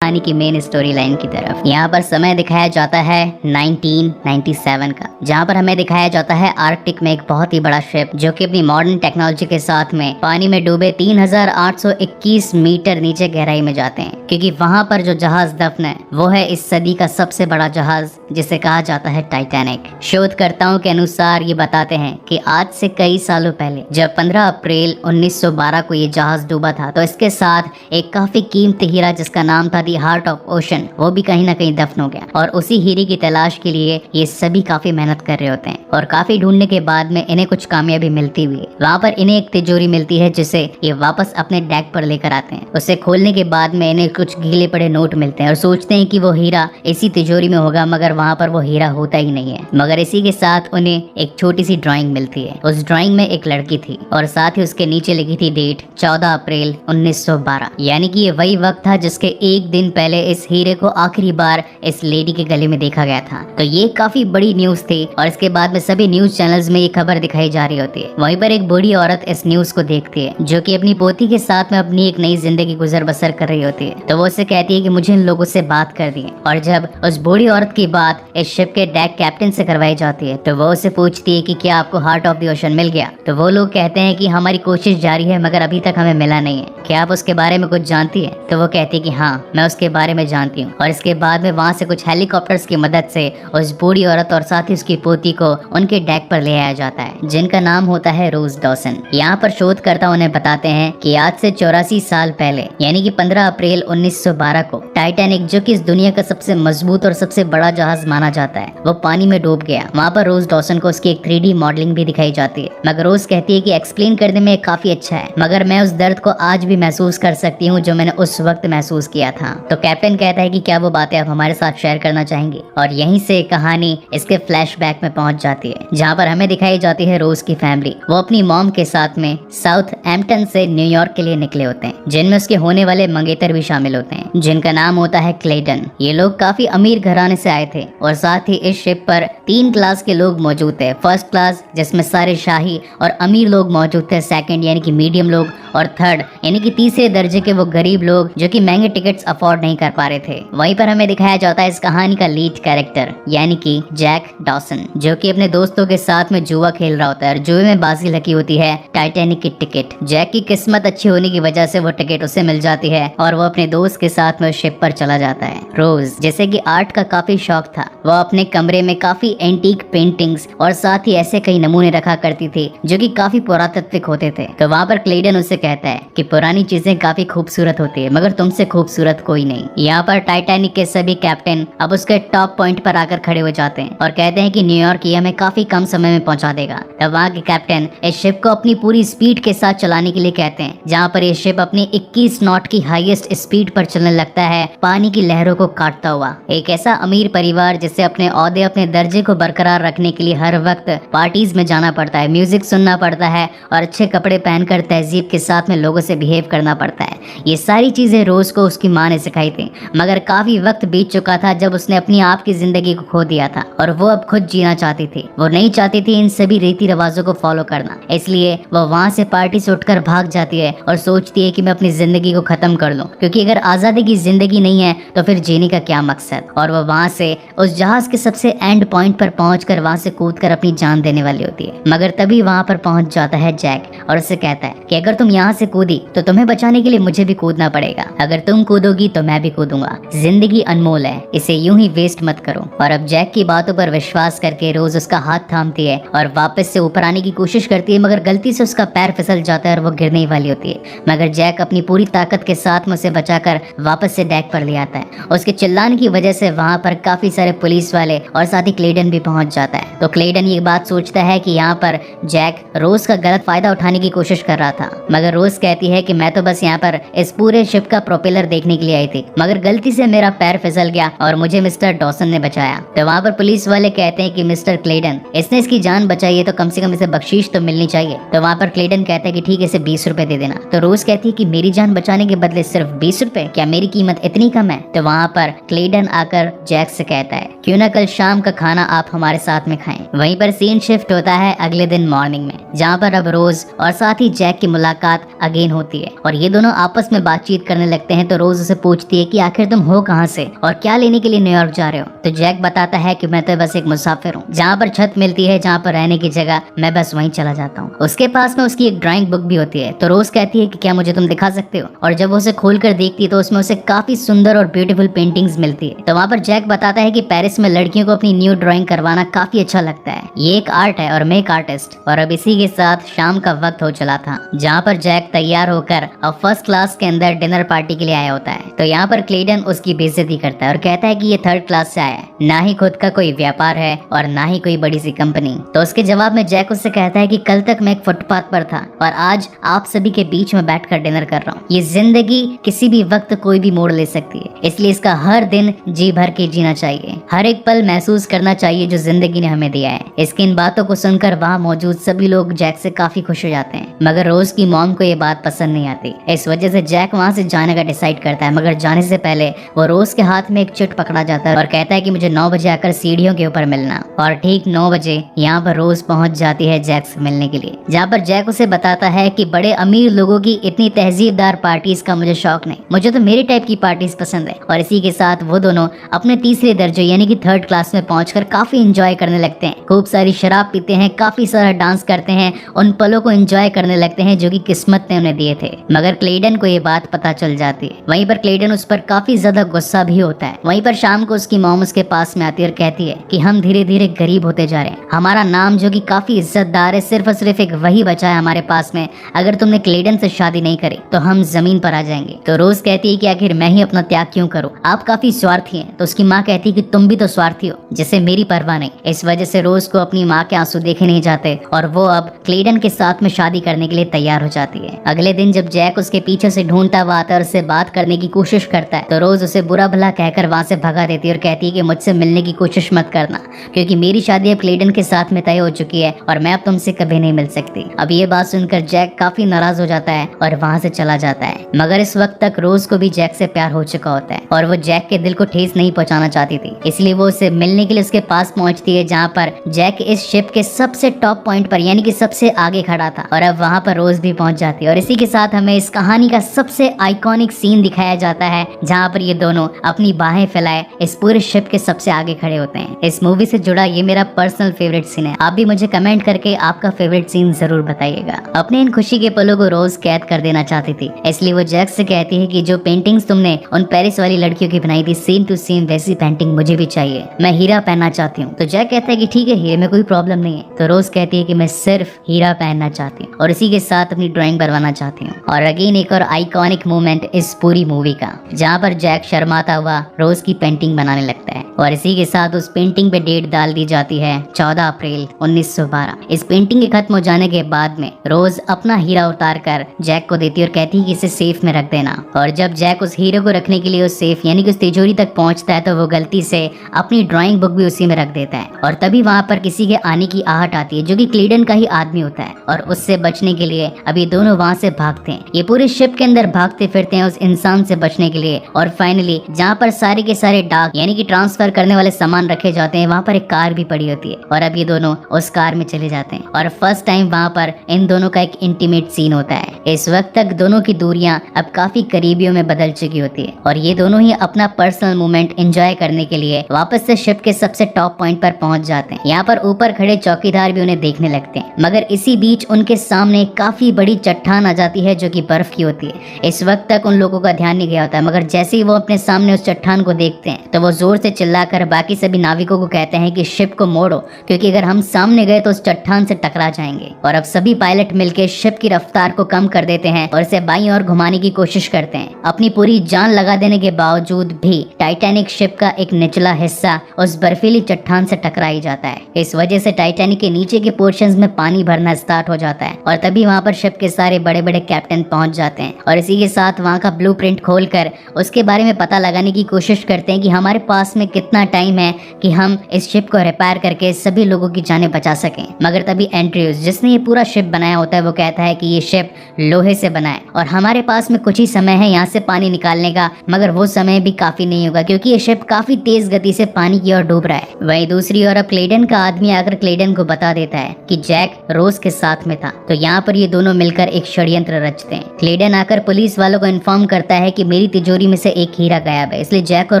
कहानी की main story line की तरफ। यहाँ पर समय दिखाया जाता है 1997 का, जहाँ पर हमें दिखाया जाता है आर्कटिक में एक बहुत ही बड़ा शिप जो कि अपनी मॉडर्न टेक्नोलॉजी के साथ में पानी में डूबे 3821 मीटर नीचे गहराई में जाते हैं, क्योंकि वहाँ पर जो जहाज दफन है वो है इस सदी का सबसे बड़ा जहाज जिसे कहा जाता है टाइटैनिक। शोधकर्ताओं के अनुसार ये बताते हैं कि आज से कई सालों पहले जब 15 अप्रैल 1912 को ये जहाज डूबा था तो इसके साथ एक काफी कीमती हीरा जिसका नाम था दी हार्ट ऑफ ओशन वो भी कहीं ना कहीं दफन हो गया। और उसी हीरे की तलाश के लिए ये सभी काफी मेहनत कर रहे होते हैं और काफी ढूंढने के बाद में इन्हें कुछ कामयाबी मिलती हुई वहाँ पर इन्हें एक तिजोरी मिलती है जिसे ये वापस अपने डेक पर लेकर आते हैं। उसे खोलने के बाद में इन्हें कुछ गीले पड़े नोट मिलते हैं और सोचते हैं कि वो हीरा इसी तिजोरी में होगा, मगर वहाँ पर वो हीरा होता ही नहीं है। मगर इसी के साथ उन्हें एक छोटी सी ड्राइंग मिलती है। उस ड्राइंग में एक लड़की थी और साथ ही उसके नीचे लिखी थी डेट 14 अप्रैल 1912, यानी कि ये वही वक्त था जिसके एक दिन पहले इस हीरे को आखिरी बार इस लेडी के गले में देखा गया था। तो ये काफी बड़ी न्यूज थी और इसके बाद में सभी न्यूज चैनल्स में ये खबर दिखाई जा रही होती है। वहीं पर एक बूढ़ी औरत इस न्यूज को देखती है जो कि अपनी पोती के साथ में अपनी एक नई जिंदगी गुजर बसर कर रही होती है। तो वो उससे कहती है कि मुझे इन लोगों से बात कर दी। और जब उस बूढ़ी औरत की बात इस शिप के डेक कैप्टन से करवाई जाती है तो वो उससे पूछती है कि क्या आपको हार्ट ऑफ द ओशन मिल गया। तो वो लोग कहते हैं कि हमारी कोशिश जारी है मगर अभी तक हमें मिला नहीं है, क्या आप उसके बारे में कुछ जानती है। तो वो कहती है कि हाँ, मैं उसके बारे में जानती हूँ। और इसके बाद में वहाँ से कुछ हेलीकॉप्टर्स की मदद से उस बूढ़ी औरत और साथ ही उसकी पोती को उनके डेक पर ले आया जाता है, जिनका नाम होता है रोज डॉसन। यहाँ पर शोधकर्ता उन्हें बताते हैं कि आज से 84 साल पहले यानी कि 15 अप्रैल 1912 को टाइटैनिक, जो कि इस दुनिया का सबसे मजबूत और सबसे बड़ा जहाज माना जाता है, वो पानी में डूब गया। वहाँ पर रोज डॉसन को उसकी एक 3D मॉडलिंग भी दिखाई जाती है, मगर रोज कहती है कि एक्सप्लेन करने में काफी अच्छा है मगर मैं उस दर्द को आज भी महसूस कर सकती हूँ जो मैंने उस वक्त महसूस किया था। तो कैप्टन कहता है कि क्या वो बातें आप हमारे साथ शेयर करना चाहेंगे। और यहीं से कहानी इसके फ्लैशबैक में पहुंच जाती है, जहां पर हमें दिखाई जाती है रोज की फैमिली। वो अपनी मॉम के साथ में साउथ एम्पटन से न्यूयॉर्क के लिए निकले होते हैं, जिनमें उसके होने वाले मंगेतर भी शामिल होते हैं जिनका नाम होता है क्लेडन। ये लोग काफी अमीर घराने से आए थे और साथ ही इस शिप पर 3 क्लास के लोग मौजूद थे। फर्स्ट क्लास जिसमें सारे शाही और अमीर लोग मौजूद थे, सेकंड यानी कि मीडियम लोग, और थर्ड यानी कि तीसरे दर्जे के वो गरीब लोग जो कि महंगे टिकट्स अफोर्ड नहीं कर पा रहे थे। वहीं पर हमें दिखाया जाता है इस कहानी का लीड कैरेक्टर यानी कि जैक डॉसन, जो कि अपने दोस्तों के साथ में जुआ खेल रहा होता है और जुए में बाजी लगी होती है टाइटैनिक की टिकट। जैक की किस्मत अच्छी होने की वजह से वो टिकट उसे मिल जाती है और वो अपने दोस्त के साथ में शिप पर चला जाता है। रोज जैसे कि आर्ट का काफी शौक था, वो अपने कमरे में काफी एंटीक पेंटिंग्स और साथ ही ऐसे कई नमूने रखा करती थी जो कि काफी पुरातात्विक होते थे। तो वहाँ पर क्लेडन उससे कहता है कि पुरानी चीजें काफी खूबसूरत होती है मगर तुमसे खूबसूरत कोई नहीं। यहाँ पर टाइटैनिक के सभी कैप्टन अब उसके टॉप पॉइंट पर आकर खड़े हो जाते हैं और कहते हैं कि न्यूयॉर्क ये हमें काफी कम समय में पहुंचा देगा। तब वहाँ के कैप्टन इस शिप को अपनी पूरी स्पीड के साथ चलाने के लिए कहते हैं, जहाँ पर ये शिप अपनी 21 नॉट की हाईएस्ट स्पीड पर चलने लगता है, पानी की लहरों को काटता हुआ। एक ऐसा अमीर परिवार जिसे अपने ओहदे, अपने दर्जे को बरकरार रखने के लिए हर वक्त पार्टीज में जाना पड़ता है, म्यूजिक सुनना पड़ता है और अच्छे कपड़े पहनकर तहजीब के साथ में लोगों से बिहेव करना पड़ता है। ये सारी चीजें रोज को उसकी माँ ने सिखाई थी, मगर काफी वक्त बीत चुका था जब उसने अपनी आप की जिंदगी को खो दिया था और वो अब खुद जीना चाहती थी। वो नहीं चाहती थी इन सभी रीति रिवाजों को फॉलो करना, इसलिए वो वहाँ से पार्टी से उठकर भाग जाती है और सोचती है कि मैं अपनी जिंदगी को खत्म कर लूं, क्योंकि अगर आजादी की जिंदगी नहीं है तो फिर जीने का क्या मकसद। और वो वहाँ से उस जहाज के सबसे एंड पॉइंट पर पहुंचकर वहाँ से कूदकर अपनी जान देने वाली होती है। मगर तभी वहाँ पर पहुंच जाता है जैक और उससे कहता है कि अगर तुम यहाँ से कूदी तो तुम्हें बचाने के लिए मुझे भी कूदना पड़ेगा, अगर तुम कूदोगी तो मैं भी कूदूंगा। जिंदगी अनमोल है, इसे यूं ही वेस्ट मत करो। और अब जैक की बातों पर विश्वास करके रोज उसका हाथ थामती है और वापस से ऊपर आने की कोशिश करती है, मगर गलती से उसका पैर फिसल जाता है और वो गिरने ही वाली होती है। मगर जैक अपनी पूरी ताकत के साथ में उसे बचाकर वापस से डेक पर ले आता है। उसके चिल्लाने की वजह से वहाँ पर काफी सारे पुलिस वाले और साथ ही क्लेडन भी पहुंच जाता है। तो क्लेडन ये बात सोचता है कि यहाँ पर जैक रोज का गलत फायदा उठाने की कोशिश कर रहा था, मगर रोज कहती है कि मैं तो बस यहाँ पर इस पूरे शिप का प्रोपेलर देखने के लिए आई थी, मगर गलती से मेरा पैर फिसल गया और मुझे मिस्टर डॉसन ने बचाया। तो वहाँ पर पुलिस वाले कहते हैं कि मिस्टर क्लेडन, इसने इसकी जान बचाई है तो कम से कम इसे बख्शीश तो मिलनी चाहिए। तो वहाँ पर क्लेडन कहता है कि ठीक है, इसे 20 रुपए दे देना। तो रोज कहती है कि मेरी जान बचाने के बदले सिर्फ 20 रुपए, क्या मेरी कीमत इतनी कम है। तो वहाँ पर क्लेडन आकर जैक से कहता है क्यों ना कल शाम का खाना आप हमारे साथ में खाएं। वहीं पर सीन शिफ्ट होता है अगले दिन मॉर्निंग में, जहाँ पर अब रोज और साथ ही जैक की मुलाकात अगेन होती है और ये दोनों आपस में बातचीत करने लगते हैं। तो रोज उसे पूछती है कि आखिर तुम हो कहाँ से और क्या लेने के लिए न्यूयॉर्क जा रहे हो। तो जैक बताता है कि मैं तो बस एक मुसाफिर हूँ, जहाँ पर छत मिलती है, जहाँ पर रहने की जगह, मैं बस वहीं चला जाता हूँ। उसके पास में उसकी एक ड्राइंग बुक भी होती है। तो रोज कहती है कि क्या मुझे तुम दिखा सकते हो, और जब वो उसे खोल कर देखती है तो उसमें उसे काफी सुंदर और ब्यूटीफुल पेंटिंग्स मिलती है। तो वहाँ पर जैक बताता है कि पेरिस में लड़कियों को अपनी न्यू ड्राइंग करवाना काफी अच्छा लगता है, ये एक आर्ट है और मैं एक आर्टिस्ट। और अब इसी के साथ शाम का वक्त हो चला था, जहाँ पर जैक तैयार होकर अब फर्स्ट क्लास के अंदर डिनर पार्टी के लिए आया होता है। तो यहाँ पर क्लेडन उसकी बेइज्जती करता है और कहता है कि ये थर्ड क्लास से आया है, ना ही खुद का कोई व्यापार है और ना ही कोई बड़ी सी कंपनी। तो उसके जवाब में जैक उससे कहता है कि कल तक मैं एक फुटपाथ पर था और आज आप सभी के बीच में बैठकर डिनर कर रहा हूँ। ये जिंदगी किसी भी वक्त कोई भी मोड़ ले सकती है, इसलिए इसका हर दिन जी भर के जीना चाहिए, हर एक पल महसूस करना चाहिए जो जिंदगी ने हमें दिया है। इसकी इन बातों को सुनकर वहाँ मौजूद सभी लोग जैक से काफी खुश हो जाते हैं, मगर रोज की मॉम को ये बात पसंद नहीं आती। इस वजह से जैक वहाँ से जाने का डिसाइड करता है, मगर जाने से पहले वो रोज के हाथ में एक चिट पकड़ा जाता है और कहता है कि मुझे 9 बजे आकर सीढ़ियों के ऊपर मिलना। और ठीक 9 बजे यहाँ पर रोज पहुंच जाती है जैक से मिलने के लिए, जहाँ पर जैक उसे बताता है कि बड़े अमीर लोगों की इतनी तहजीबदार पार्टीज का मुझे शौक नहीं, मुझे तो मेरी टाइप की पार्टीज पसंद है। और इसी के साथ वो दोनों अपने तीसरे दर्जे यानी कि थर्ड क्लास में पहुंचकर काफी एंजॉय करने लगते हैं, खूब सारी शराब पीते हैं, काफी सारा डांस करते हैं, उन पलों को एंजॉय करने लगते हैं जो कि किस्मत ने उन्हें दिए थे। मगर क्लेडन को ये बात पता चल जाती है। वहीं पर क्लेडन उस पर काफी ज्यादा गुस्सा भी होता है। वहीं पर शाम को उसकी मॉम उसके पास में आती है और कहती है कि हम धीरे धीरे गरीब होते जा रहे हैं, हमारा नाम जो कि काफी इज्जतदार है सिर्फ और सिर्फ एक वही बचा है हमारे पास में, अगर तुमने क्लेडन से शादी नहीं करी तो हम जमीन पर आ जाएंगे। तो रोज कहती है कि आखिर मैं ही अपना त्याग क्यों करूं, आप काफी स्वार्थी हैं। तो उसकी माँ कहती है कि तुम भी तो स्वार्थी हो, जिसे मेरी परवाह नहीं। इस वजह से रोज को अपनी माँ के आंसू देखे नहीं जाते और वो अब क्लेडन के साथ में शादी करने के लिए तैयार हो जाती है। अगले दिन जब जैक उसके पीछे से ढूंढता हुआ आता है और उससे बात करने की कोशिश करता है, तो रोज उसे बुरा भला कहकर वहां से भगा देती है और कहती है कि मुझसे मिलने की कोशिश मत करना, क्योंकि मेरी शादी अब क्लेडन के साथ में तय हो चुकी है और मैं अब तुमसे कभी नहीं मिल सकती। अब ये बात सुनकर जैक काफी नाराज हो जाता है और वहां से चला जाता है। मगर इस वक्त तक रोज को भी जैक से प्यार हो चुका होता है और वो जैक के दिल को ठेस नहीं पहुंचाना चाहती थी, इसलिए वो उसे मिलने के लिए उसके पास पहुंचती है, जहाँ पर जैक इस शिप के सबसे टॉप पॉइंट पर यानी कि सबसे आगे खड़ा था। और अब वहाँ पर रोज भी पहुंच जाती है और इसी के साथ हमें इस कहानी का सबसे आइकॉनिक सीन दिखाया जाता है, जहाँ पर ये दोनों अपनी बाहें फैलाए इस पूरे शिप के सबसे आगे खड़े होते हैं। इस मूवी से जुड़ा ये मेरा पर्सनल फेवरेट सीन है। आप भी मुझे कमेंट करके आपका फेवरेट सीन जरूर बताइएगा। अपने इन खुशी के पलों को रोज कैद कर देना चाहती थी, इसलिए वो जैक से कहती है कि जो पेंटिंग्स तुमने उन पेरिस वाली लड़कियों की बनाई थी सेम टू सेम वैसी पेंटिंग मुझे भी चाहिए, मैं हीरा पहनना चाहती हूँ। तो जैक कहता है कि ठीक है, हीरे में कोई प्रॉब्लम नहीं है। तो रोज कहती है कि मैं सिर्फ हीरा पहनना चाहती हूँ और इसी के साथ अपनी ड्राइंग बनवाना चाहती हूँ। और अगेन एक और आइकॉनिक मोमेंट इस पूरी मूवी का, जहाँ पर जैक शर्माता हुआ रोज की पेंटिंग बनाने लगता है और इसी के साथ उस पेंटिंग पे डेट डाल दी जाती है 14 अप्रैल 1912। इस पेंटिंग के खत्म हो जाने के बाद में रोज अपना हीरा उतार कर जैक को देती है और कहती है कि इसे सेफ में रख देना। और जब जैक उस हीरे को रखने के लिए उस सेफ यानी कि उस तिजोरी तक पहुंचता है, तो वो गलती से अपनी ड्राइंग बुक भी उसी में रख देता है। और तभी वहाँ पर किसी के आने की आहट आती है, जो कि क्लेडन का ही आदमी होता है, और उससे बचने के लिए अभी दोनों वहाँ से भागते हैं। ये पूरे शिप के अंदर भागते फिरते हैं उस इंसान से बचने के लिए। और फाइनली जहाँ पर सारे के सारे डाक यानी कि ट्रांसफर करने वाले सामान रखे जाते हैं, वहाँ पर एक कार भी पड़ी होती है और अब ये दोनों उस कार में चले जाते हैं। और फर्स्ट टाइम वहाँ पर इन दोनों का एक इंटीमेट सीन होता है। इस वक्त तक दोनों की दूरियां अब काफी करीबियों में बदल चुकी होती है और ये दोनों ही अपना पर्सनल मोमेंट एंजॉय करने के लिए वापस से शिप के सबसे टॉप पॉइंट पर पहुंच जाते हैं। यहाँ पर ऊपर खड़े चौकीदार भी उन्हें देखने लगते हैं, मगर इसी बीच उनके सामने काफी बड़ी चट्टान आ जाती है जो कि बर्फ की होती है। इस वक्त तक उन लोगों का ध्यान नहीं गया होता है, मगर जैसे ही वो अपने सामने उस चट्टान को देखते हैं तो वो जोर से चिल्लाकर बाकी सभी नाविकों को कहते हैं कि शिप को मोड़ो, क्योंकि अगर हम सामने गए तो उस चट्टान से टकरा जाएंगे। और अब सभी पायलट मिलकर शिप की रफ्तार को कम कर देते हैं और इसे बाईं ओर घुमाने की कोशिश करते हैं। अपनी पूरी जान लगा देने के बावजूद भी टाइटैनिक शिप का एक निचला हिस्सा उस बर्फीली चट्टान से टकरा ही जाता है। इस वजह से टाइटैनिक के नीचे के पोर्शंस में पानी भरना स्टार्ट हो जाता है और तभी वहाँ पर शिप के सारे बड़े बड़े कैप्टन पहुंच जाते हैं और इसी के साथ वहाँ का ब्लूप्रिंट खोलकर उसके बारे में पता लगाने की कोशिश करते हैं कि हमारे पास में कितना टाइम है कि हम इस शिप को रिपेयर करके सभी लोगों की जानें बचा सकें। मगर तभी एंड्रयूज, जिसने ये पूरा शिप बनाया होता है, वो कहता है कि ये शिप लोहे से बना है और हमारे पास में कुछ ही समय है यहाँ से पानी निकालने का, मगर वो समय भी काफी नहीं होगा क्योंकि ये शिप काफी तेज गति से पानी की ओर डूब रहा है। वहीं दूसरी ओर अब क्लेडन का आदमी आकर क्लेडन को बता देता है कि जैक रोज के साथ में था। तो यहाँ पर ये दोनों मिलकर एक षड्यंत्र रचते हैं। क्लेडन आकर पुलिस वालों को इन्फॉर्म करता है कि मेरी तिजोरी में से एक हीरा गायब है, इसलिए जैक और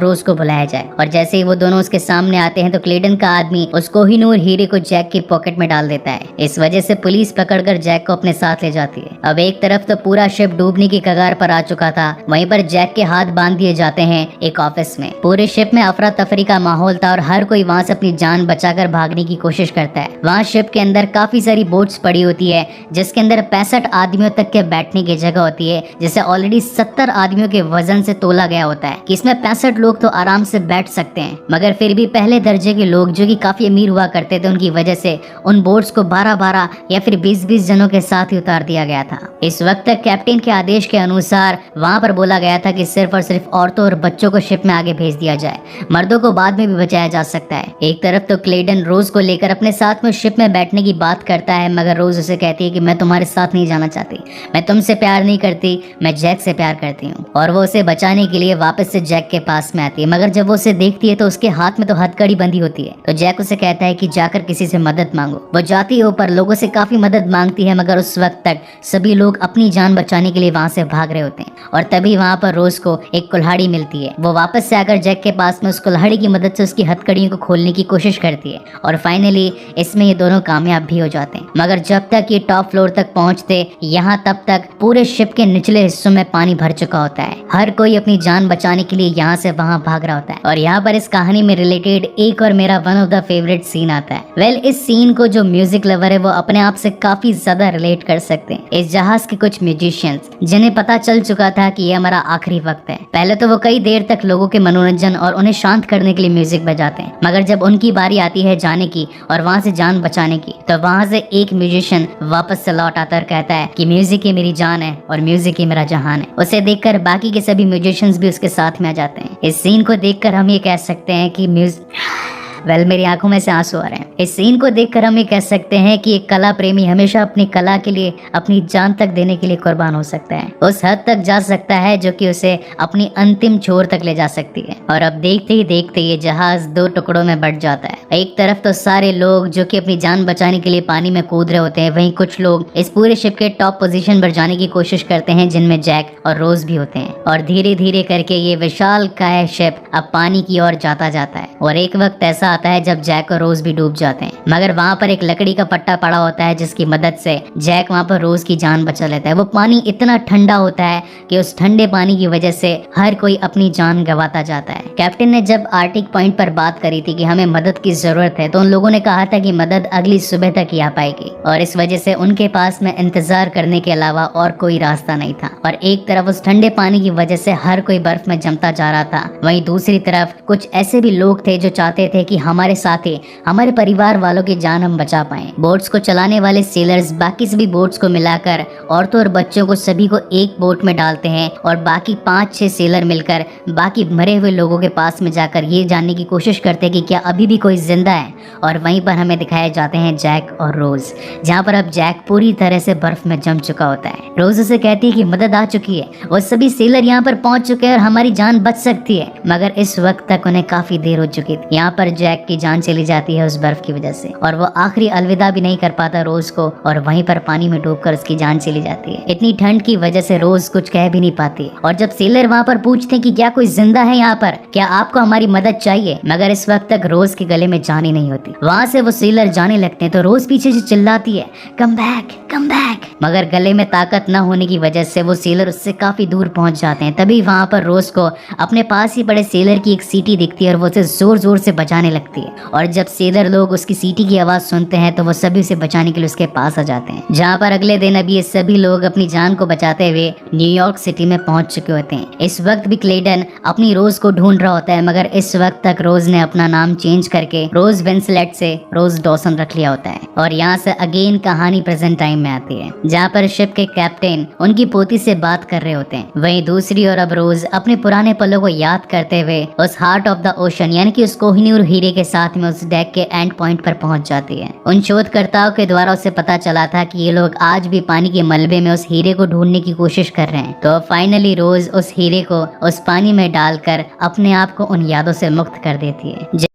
रोज को बुलाया जाए। और जैसे ही वो दोनों उसके सामने आते हैं तो क्लेडन का आदमी उस कोहिनूर हीरे को जैक की पॉकेट में डाल देता है। इस वजह से पुलिस पकड़कर जैक को अपने साथ ले जाती है। अब एक तरफ तो पूरा शिप डूबने की कगार पर आ चुका था, वहीं पर जैक के हाथ बांध दिए जाते हैं एक ऑफिस में। पूरे शिप में अफरा तफरी का माहौल था और हर कोई वहाँ से अपनी जान बचाकर भागने की कोशिश करता है। वहाँ शिप के अंदर काफी सारी बोट्स पड़ी होती है जिसके अंदर 65 आदमियों तक के बैठने की जगह होती है, जिसे ऑलरेडी 70 आदमियों के वजन से तोला गया होता है कि इसमें 65 लोग तो आराम से बैठ सकते हैं। मगर फिर भी पहले दर्जे के लोग जो कि काफी अमीर हुआ करते थे, उनकी वजह से उन बोट्स को 12-12 या फिर 20-20 जनों के साथ ही उतार दिया गया था। इस वक्त तक कैप्टन के आदेश के अनुसार वहाँ पर बोला गया था कि सिर्फ और सिर्फ औरतों और बच्चों को शिप में आगे भेज दिया जाए, मर्दों को बाद में भी बचाया जा सकता है। एक तरफ तो क्लेडन रोज को लेकर अपने साथ में शिप में बैठने की बात करता है, मगर रोज उसे कहती है कि मैं तुम्हारे साथ नहीं जाना चाहती, मैं तुमसे प्यार नहीं करती, मैं जैक से प्यार करती हूँ। और वो उसे बचाने के लिए वापस से जैक के पास में आती है, मगर जब वो उसे देखती है तो उसके हाथ में तो हथकड़ी बंधी होती है। तो जैक उसे कहता है कि जाकर किसी से मदद मांगो। वो जाती है ऊपर, लोगों से काफी मदद मांगती है, मगर उस वक्त तक सभी लोग अपनी जान बचाने के लिए वहाँ से भाग रहे होते हैं। और तभी वहाँ पर रोज को एक कुल्हाड़ी मिलती है। वो वापस से आकर जैक के पास में उस कुल्हाड़ी की मदद से उसकी हथकड़ियों को खोलने की कोशिश करती है और फाइनली इसमें ये दोनों कामयाब भी हो जाते हैं। मगर जब तक ये टॉप फ्लोर तक पहुँचते यहाँ तब तक पूरे शिप के निचले हिस्सों में पानी भर चुका होता है। हर कोई अपनी जान बचाने के लिए यहाँ से वहाँ भाग रहा होता है। और यहाँ पर इस कहानी में रिलेटेड एक और मेरा one of the favourite scene आता है। वेल, इस सीन को जो म्यूजिक लवर है वो अपने आप से काफी ज्यादा रिलेट कर सकते हैं। इस जहाज के कुछ म्यूजिशियंस जिन्हें पता चल चुका था कि ये हमारा आखिरी वक्त है, पहले तो वो कई देर तक लोगों के मनोरंजन और उन्हें शांत करने के लिए म्यूजिक बजाते हैं, मगर जब उनकी बारी आती है जाने की और वहाँ से जान बचाने की, तो वहाँ से एक म्यूजिशियन वापस से लौट आता और कहता है कि म्यूजिक ही मेरी जान है और म्यूजिक ही मेरा जहान है। उसे देखकर बाकी के सभी म्यूजिशियंस भी उसके साथ में आ जाते हैं। इस सीन को देखकर हम ये कह सकते हैं कि मेरी आंखों में से आंसू आ रहे हैं। इस सीन को देखकर हम ये कह सकते हैं कि एक कला प्रेमी हमेशा अपनी कला के लिए अपनी जान तक देने के लिए कुर्बान हो सकता है, उस हद तक जा सकता है जो कि उसे अपनी अंतिम छोर तक ले जा सकती है। और अब देखते ही देखते ये जहाज 2 टुकड़ों में बट जाता है। एक तरफ तो सारे लोग जो कि अपनी जान बचाने के लिए पानी में कूद रहे होते हैं, वहीं कुछ लोग इस पूरे शिप के टॉप पोजीशन पर जाने की कोशिश करते हैं, जिनमें जैक और रोज भी होते हैं। और धीरे धीरे करके ये विशाल काय शिप अब पानी की ओर जाता जाता है। और एक वक्त ऐसा आता है जब जैक और रोज भी डूब जाते हैं, मगर वहाँ पर एक लकड़ी का पट्टा पड़ा होता है जिसकी मदद से जैक वहाँ पर रोज की जान बचा लेता है। वो पानी इतना ठंडा होता है कि उस ठंडे पानी की वजह से हर कोई अपनी जान गंवाता जाता है। कैप्टन ने जब आर्टिक पॉइंट पर बात करी थी कि हमें मदद की जरूरत है, तो उन लोगों ने कहा था कि मदद अगली सुबह तक ही आ पाएगी, और इस वजह से उनके पास में इंतजार करने के अलावा और कोई रास्ता नहीं था। और एक तरफ उस ठंडे पानी की वजह से हर कोई बर्फ में जमता जा रहा था, वहीं दूसरी तरफ कुछ ऐसे भी लोग थे जो चाहते थे कि हमारे साथ ही हमारे परिवार वालों की जान हम बचा पाएं। बोट्स को चलाने वाले सेलर्स बाकी सभी बोट्स को मिलाकर औरतों और बच्चों को सभी को एक बोट में डालते हैं और बाकी 5-6 सेलर मिलकर बाकी मरे हुए लोगों के पास में जाकर ये जानने की कोशिश करते हैं कि क्या अभी भी कोई जिंदा है। और वहीं पर हमें दिखाए जाते हैं जैक और रोज, जहाँ पर अब जैक पूरी तरह से बर्फ में जम चुका होता है। रोज उसे कहती है कि मदद आ चुकी है, वो सभी सेलर यहाँ पर पहुंच चुके हैं और हमारी जान बच सकती है, मगर इस वक्त तक उन्हें काफी देर हो चुकी थी। यहाँ पर जैक की जान चली जाती है उस बर्फ की वजह से, और वो आखिरी अलविदा भी नहीं कर पाता रोज को, और वहीं पर पानी में डूबकर उसकी जान चली जाती है। इतनी ठंड की वजह से रोज कुछ कह भी नहीं पाती, और जब सेलर वहाँ पर पूछते हैं कि क्या कोई जिंदा है यहाँ पर, क्या आपको हमारी मदद चाहिए, मगर इस वक्त तक रोज के गले में जान ही नहीं होती। वहाँ से वो सेलर जाने लगते हैं तो रोज पीछे से चिल्लाती है कम बैक कम बैक, मगर गले में ताकत न होने की वजह से वो सेलर उससे काफी दूर पहुंच जाते हैं। तभी वहाँ पर रोज को अपने पास ही बड़े सेलर की एक सीटी दिखती है और वो उसे जोर जोर से बजाने लगती है, और जब सेलर लोग उसकी सीटी की आवाज सुनते हैं तो वो सभी उसे बचाने के लिए उसके पास आ जाते हैं। जहाँ पर अगले दिन अभी ये सभी लोग अपनी जान को बचाते हुए न्यूयॉर्क सिटी में पहुंच चुके होते हैं। इस वक्त भी क्लेडन अपनी रोज को ढूंढ रहा होता है, मगर इस वक्त तक रोज ने अपना नाम चेंज करके रोज विंसलेट से रोज डॉसन रख लिया होता है। और यहाँ से अगेन कहानी प्रेजेंट टाइम में आती है, जहाँ पर शिप के कैप्टन उनकी पोती से बात कर रहे होते हैं। वहीं दूसरी ओर अब रोज अपने पुराने पलों को याद करते हुए उस हार्ट ऑफ द ओशन यानी कि उस कोहिनूर हीरे के साथ में उस डेक के एंड पॉइंट पर पहुंच जाती है। उन शोधकर्ताओं के द्वारा उसे पता चला था कि ये लोग आज भी पानी के मलबे में उस हीरे को ढूंढने की कोशिश कर रहे हैं। तो फाइनली रोज उस हीरे को उस पानी में डालकर अपने आप को उन यादों से मुक्त कर देती है।